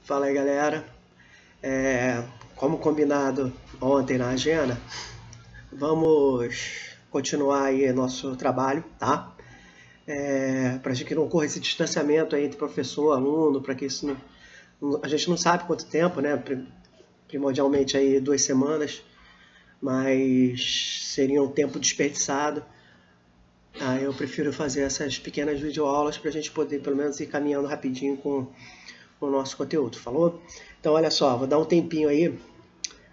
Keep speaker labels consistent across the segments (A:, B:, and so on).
A: Fala aí, galera. Como combinado ontem na agenda, vamos continuar aí nosso trabalho, tá? Para que não ocorra esse distanciamento aí entre professor e aluno, para que isso não, a gente não sabe quanto tempo, né? Primordialmente aí 2 semanas, mas seria um tempo desperdiçado. Aí eu prefiro fazer essas pequenas videoaulas para a gente poder pelo menos ir caminhando rapidinho com o nosso conteúdo, falou? Então olha só, vou dar um tempinho aí,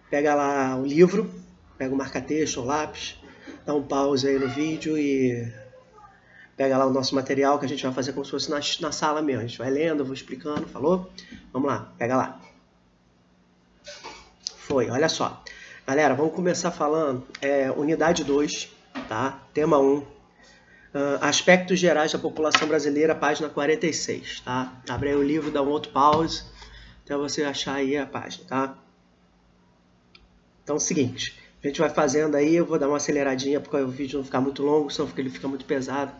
A: pega lá o livro, pega o marca-texto, o lápis, dá um pause aí no vídeo e pega lá o nosso material que a gente vai fazer como se fosse na sala mesmo. A gente vai lendo, eu vou explicando, falou? Vamos lá, pega lá. Foi, olha só. Galera, vamos começar falando, unidade 2, tá? Tema 1. Aspectos gerais da população brasileira, página 46, tá? Abre aí o livro, dá um outro pause, até você achar aí a página, tá? Então é o seguinte, a gente vai fazendo aí, eu vou dar uma aceleradinha porque o vídeo não ficar muito longo, senão ele fica muito pesado,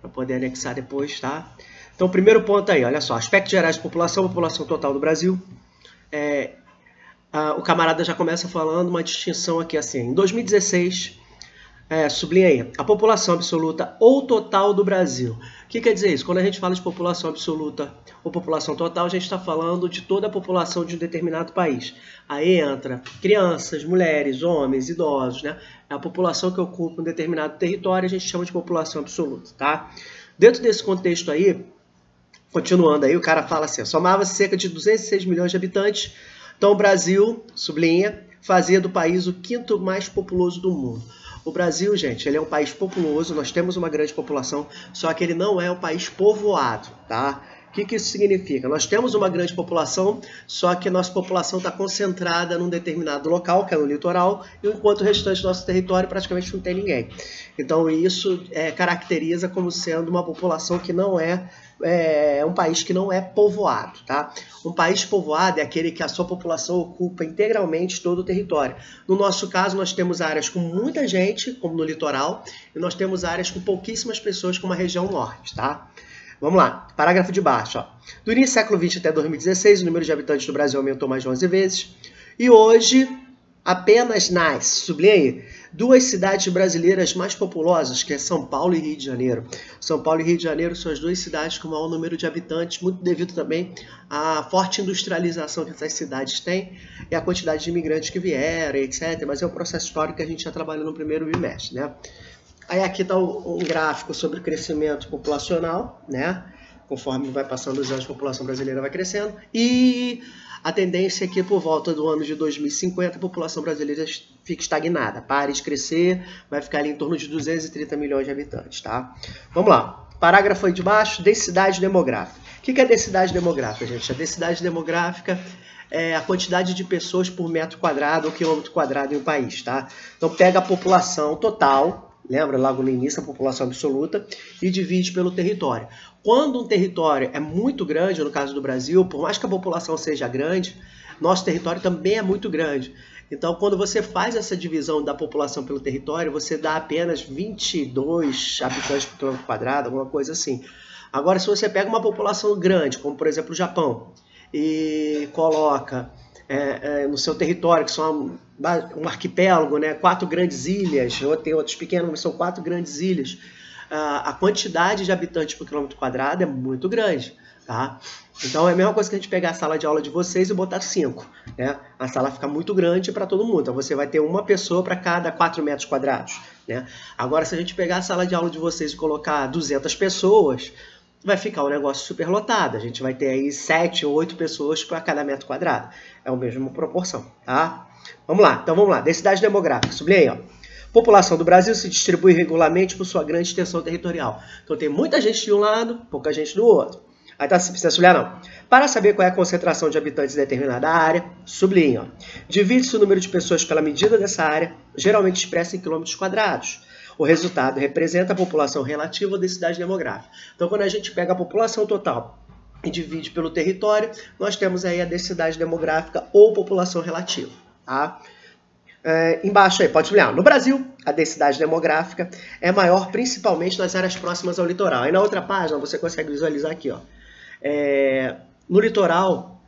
A: para poder anexar depois, tá? Então o primeiro ponto aí, olha só, aspectos gerais da população total do Brasil. O camarada já começa falando uma distinção aqui assim, em 2016... sublinha aí, a população absoluta ou total do Brasil. O que quer dizer isso? Quando a gente fala de população absoluta ou população total, a gente está falando de toda a população de um determinado país. Aí entra crianças, mulheres, homens, idosos, né? É a população que ocupa um determinado território, a gente chama de população absoluta, tá? Dentro desse contexto aí, continuando aí, o cara fala assim, somava-se cerca de 206 milhões de habitantes, então o Brasil, sublinha, fazia do país o 5º mais populoso do mundo. O Brasil, gente, ele é um país populoso, nós temos uma grande população, só que ele não é um país povoado, tá? O que isso significa? Nós temos uma grande população, só que a nossa população está concentrada num determinado local, que é no litoral, enquanto o restante do nosso território praticamente não tem ninguém. Então isso caracteriza como sendo uma população que não é um país que não é povoado, tá? Um país povoado é aquele que a sua população ocupa integralmente todo o território. No nosso caso, nós temos áreas com muita gente, como no litoral, e nós temos áreas com pouquíssimas pessoas, como a região norte, tá? Vamos lá, parágrafo de baixo, ó. Do início do século XX até 2016, o número de habitantes do Brasil aumentou mais de 11 vezes, e hoje apenas sublinha aí, 2 cidades brasileiras mais populosas, que é São Paulo e Rio de Janeiro. São Paulo e Rio de Janeiro são as 2 cidades com o maior número de habitantes, muito devido também à forte industrialização que essas cidades têm e a quantidade de imigrantes que vieram, etc. Mas é um processo histórico que a gente já trabalhou no primeiro bimestre, né? Aí aqui está um gráfico sobre o crescimento populacional, né? Conforme vai passando os anos, a população brasileira vai crescendo. E a tendência é que por volta do ano de 2050 a população brasileira fique estagnada. Pare de crescer, vai ficar ali em torno de 230 milhões de habitantes, tá? Vamos lá. Parágrafo aí de baixo, densidade demográfica. O que é densidade demográfica, gente? A densidade demográfica é a quantidade de pessoas por metro quadrado ou quilômetro quadrado em um país, tá? Então pega a população total, lembra logo no início a população absoluta, e divide pelo território. Quando um território é muito grande, no caso do Brasil, por mais que a população seja grande, nosso território também é muito grande. Então, quando você faz essa divisão da população pelo território, você dá apenas 22 habitantes por quilômetro quadrado, alguma coisa assim. Agora, se você pega uma população grande, como por exemplo o Japão, e coloca no seu território, que são um arquipélago, né? 4 grandes ilhas, ou tem outros pequenos, mas são 4 grandes ilhas, a quantidade de habitantes por quilômetro quadrado é muito grande, tá? Então é a mesma coisa que a gente pegar a sala de aula de vocês e botar 5, né? A sala fica muito grande para todo mundo, então você vai ter uma pessoa para cada 4 metros quadrados, né? Agora, se a gente pegar a sala de aula de vocês e colocar 200 pessoas, vai ficar um negócio super lotado. A gente vai ter aí 7 ou 8 pessoas para cada metro quadrado. É a mesma proporção, tá? Vamos lá, então vamos lá. Densidade demográfica, sublinha aí, ó. População do Brasil se distribui regularmente por sua grande extensão territorial. Então tem muita gente de um lado, pouca gente do outro. Aí tá, se precisa sublinhar não. Para saber qual é a concentração de habitantes em determinada área, sublinha, ó. Divide-se o número de pessoas pela medida dessa área, geralmente expressa em quilômetros quadrados. O resultado representa a população relativa à densidade demográfica. Então, quando a gente pega a população total e divide pelo território, nós temos aí a densidade demográfica ou população relativa, tá? Embaixo aí, pode olhar. No Brasil, a densidade demográfica é maior principalmente nas áreas próximas ao litoral. Aí na outra página você consegue visualizar aqui, ó. No litoral,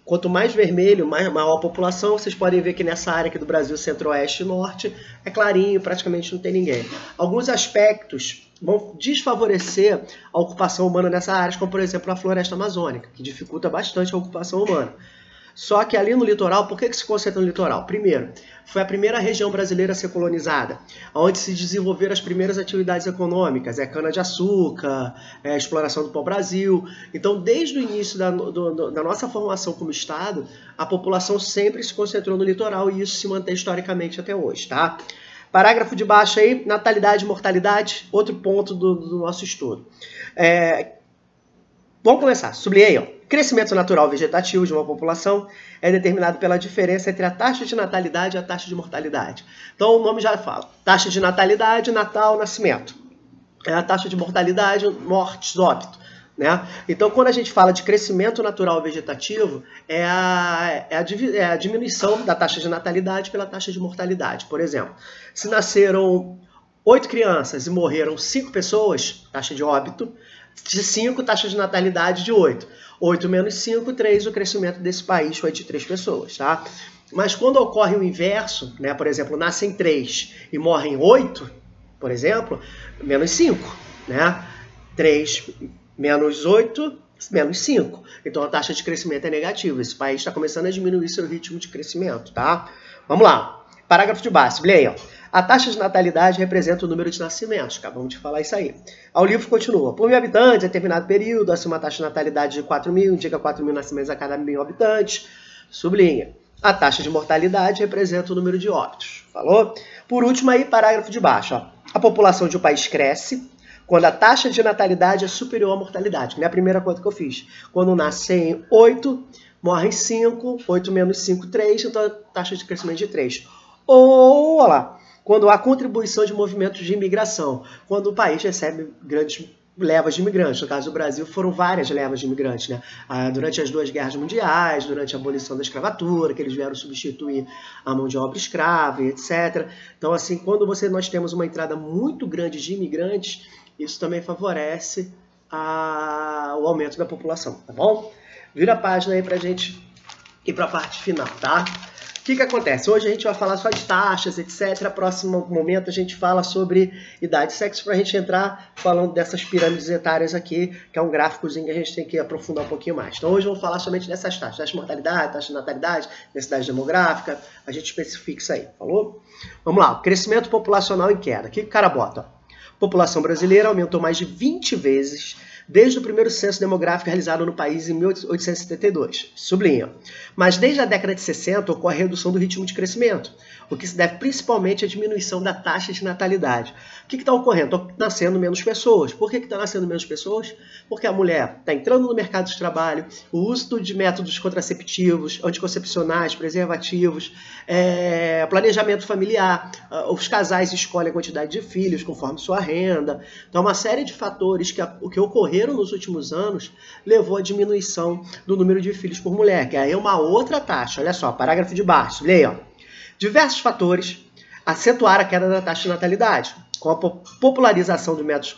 A: Quanto mais vermelho, maior a população. Vocês podem ver que nessa área aqui do Brasil, centro-oeste e norte, é clarinho, praticamente não tem ninguém. Alguns aspectos vão desfavorecer a ocupação humana nessa área, como por exemplo a floresta amazônica, que dificulta bastante a ocupação humana. Só que ali no litoral, por que se concentra no litoral? Primeiro, foi a primeira região brasileira a ser colonizada, onde se desenvolveram as primeiras atividades econômicas, cana-de-açúcar, exploração do pau-brasil. Então, desde o início da nossa formação como Estado, a população sempre se concentrou no litoral e isso se mantém historicamente até hoje, tá? Parágrafo de baixo aí, natalidade e mortalidade, outro ponto do nosso estudo. Vamos começar, sublinhei, ó. Crescimento natural vegetativo de uma população é determinado pela diferença entre a taxa de natalidade e a taxa de mortalidade. Então, o nome já fala. Taxa de natalidade, natal, nascimento. É a taxa de mortalidade, morte, óbito. Né? Então, quando a gente fala de crescimento natural vegetativo, é a diminuição da taxa de natalidade pela taxa de mortalidade. Por exemplo, se nasceram 8 crianças e morreram 5 pessoas, taxa de óbito, de 5, taxa de natalidade de 8. 8 menos 5, 3, o crescimento desse país foi de 3 pessoas, tá? Mas quando ocorre o inverso, né, por exemplo, nascem 3 e morrem 8, por exemplo, menos 5, né? 3 menos 8, menos 5. Então a taxa de crescimento é negativa. Esse país está começando a diminuir seu ritmo de crescimento, tá? Vamos lá. Parágrafo de baixo, leia. A taxa de natalidade representa o número de nascimentos. Acabamos de falar isso aí. O livro continua. Por 1.000 habitantes, em determinado período, assim, uma taxa de natalidade de 4.000, indica 4.000 nascimentos a cada 1.000 habitantes. Sublinha. A taxa de mortalidade representa o número de óbitos. Falou? Por último aí, parágrafo de baixo. Ó. A população de um país cresce quando a taxa de natalidade é superior à mortalidade. Que é a primeira conta que eu fiz. Quando nascem 8, morrem 5, 8 menos 5, 3, então a taxa de crescimento de 3. Ou, olha lá. Quando há contribuição de movimentos de imigração, quando o país recebe grandes levas de imigrantes. No caso do Brasil, foram várias levas de imigrantes, né? Durante as 2 guerras mundiais, durante a abolição da escravatura, que eles vieram substituir a mão de obra escrava, etc. Então, assim, quando nós temos uma entrada muito grande de imigrantes, isso também favorece o aumento da população, tá bom? Vira a página aí pra gente ir para a parte final, tá? O que acontece? Hoje a gente vai falar só de taxas, etc. Próximo momento a gente fala sobre idade e sexo para a gente entrar falando dessas pirâmides etárias aqui, que é um gráficozinho que a gente tem que aprofundar um pouquinho mais. Então hoje vamos falar somente dessas taxas. Taxa de mortalidade, taxa de natalidade, densidade demográfica, a gente especifica isso aí, falou? Vamos lá, crescimento populacional em queda. O que o cara bota? A população brasileira aumentou mais de 20 vezes desde o primeiro censo demográfico realizado no país em 1872. Sublinha. Mas desde a década de 60 ocorre a redução do ritmo de crescimento, o que se deve principalmente à diminuição da taxa de natalidade. O que está ocorrendo? Estão nascendo menos pessoas. Por que está nascendo menos pessoas? Porque a mulher está entrando no mercado de trabalho, o uso de métodos contraceptivos, anticoncepcionais, preservativos, planejamento familiar, os casais escolhem a quantidade de filhos conforme sua renda. Então, uma série de fatores que ocorreram nos últimos anos levou à diminuição do número de filhos por mulher, que aí é uma outra taxa. Olha só, parágrafo de baixo, leia. Diversos fatores acentuaram a queda da taxa de natalidade, com a popularização de métodos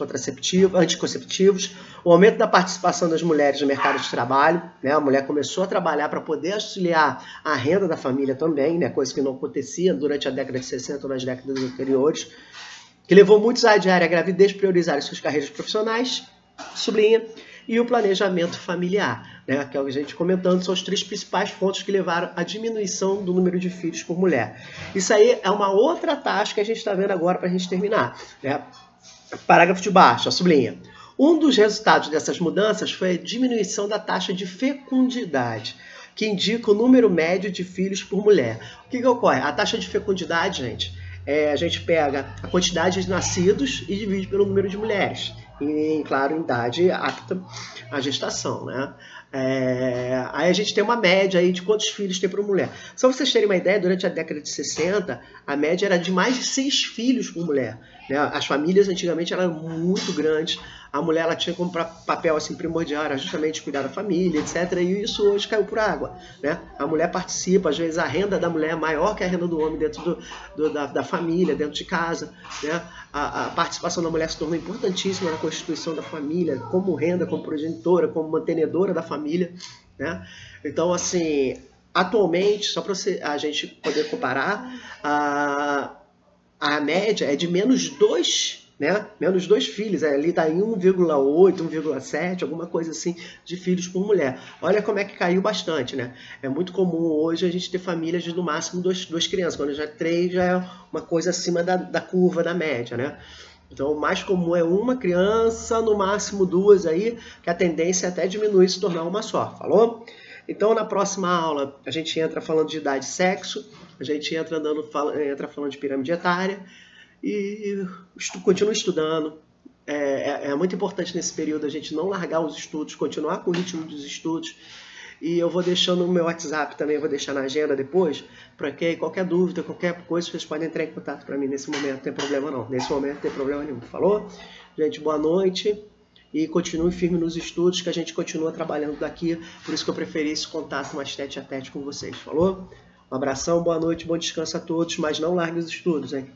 A: anticonceptivos, o aumento da participação das mulheres no mercado de trabalho, né? A mulher começou a trabalhar para poder auxiliar a renda da família também, né? Coisa que não acontecia durante a década de 60 ou nas décadas anteriores, que levou muitos a adiar a gravidez, priorizarem suas carreiras profissionais, sublinha, e o planejamento familiar, né? Que é o que a gente comentando, são os 3 principais pontos que levaram à diminuição do número de filhos por mulher. Isso aí é uma outra taxa que a gente está vendo agora para a gente terminar, né? Parágrafo de baixo, a sublinha. Um dos resultados dessas mudanças foi a diminuição da taxa de fecundidade, que indica o número médio de filhos por mulher. O que ocorre? A taxa de fecundidade, gente, a gente pega a quantidade de nascidos e divide pelo número de mulheres. E, claro, em idade apta à gestação, né? Aí a gente tem uma média aí de quantos filhos tem por mulher. Só pra vocês terem uma ideia, durante a década de 60, a média era de mais de 6 filhos por mulher, né? As famílias antigamente eram muito grandes, a mulher ela tinha como papel assim, primordial, era justamente cuidar da família, etc. E isso hoje caiu por água, né? A mulher participa, às vezes a renda da mulher é maior que a renda do homem dentro da família, dentro de casa, né? A participação da mulher se tornou importantíssima na constituição da família, como renda, como progenitora, como mantenedora da família, né? Então, assim, atualmente, só para a gente poder comparar, a média é de menos 2, né? Menos 2 filhos, ali está em 1,8, 1,7, alguma coisa assim, de filhos por mulher. Olha como é que caiu bastante, né? É muito comum hoje a gente ter famílias de no máximo 2 crianças, quando já 3 já é uma coisa acima da curva da média, né? Então, o mais comum é uma criança, no máximo 2 aí, que a tendência é até diminuir e se tornar uma só, falou? Então, na próxima aula, a gente entra falando de idade e sexo, a gente entra falando de pirâmide etária e continua estudando. É muito importante nesse período a gente não largar os estudos, continuar com o ritmo dos estudos. E eu vou deixando no meu WhatsApp também, eu vou deixar na agenda depois, para que qualquer dúvida, qualquer coisa, vocês podem entrar em contato para mim nesse momento, não tem problema não. Nesse momento não tem problema nenhum, falou? Gente, boa noite e continue firme nos estudos que a gente continua trabalhando daqui, por isso que eu preferi esse contato mais tete a tete com vocês, falou? Um abração, boa noite, bom descanso a todos, mas não largue os estudos, hein?